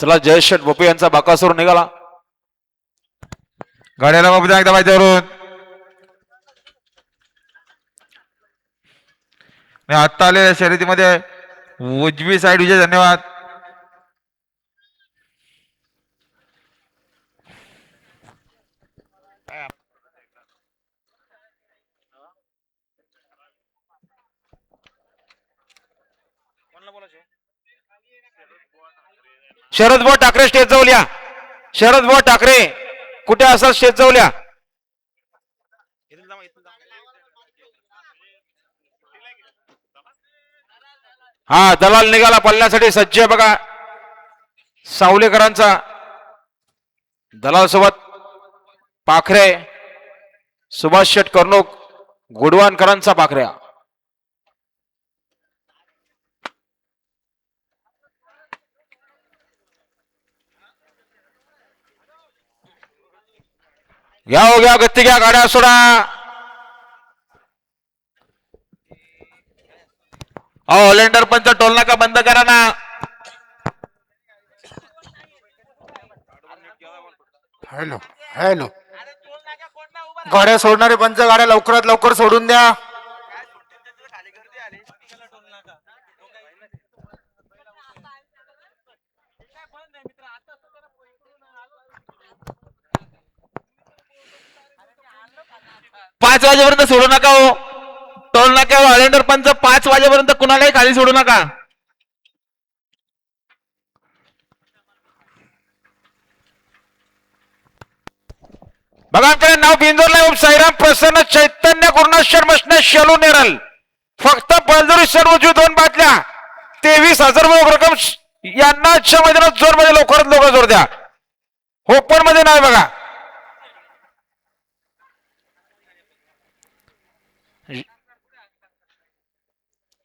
चला जयेश शेठ बोपे यांचा बाकासूर निघाला. गाड्याला बाबू एकदा पाहिजेवरून आता आलेल्या शर्यतीमध्ये उजवी साईड विजय. धन्यवाद. शरद भाऊ ठाकरे स्टेज जाऊल्या. शरद भाऊ ठाकरे कुठे असाल स्टेज जाऊल्या. हा दलाल निघाला पळण्यासाठी सज्ज आहे बघा सावलेकरांचा. दलाल सोबत पाखरे सुभाष शेठ कर्णूक गुडवानकरांचा पाखऱ्या. घ्या हो घ्या गती घ्या गाड्या सोडा. ऑलेंडर पंच टोल नाका बंद करा ना. हॅलो हॅलो गाड्या सोडणारे पंच गाड्या लवकरात लवकर सोडून द्या. पाच वाजेपर्यंत सोडू नका हो. टोल नाका ऑलेंडर पंच 5 वाजेपर्यंत कुणालाही खाली सोडू नका. बघा नाव बिंदोरला साईराम प्रसन्न चैतन्य गुरुनाथ बसणे शेलू नेरल. फक्त बलदुरी सर्व 2 बाटल्या 23,000 रक्कम यांना आजच्या मैदानात जोर मध्ये लवकरात लवकर जोर द्या. ओपन मध्ये नाही बघा.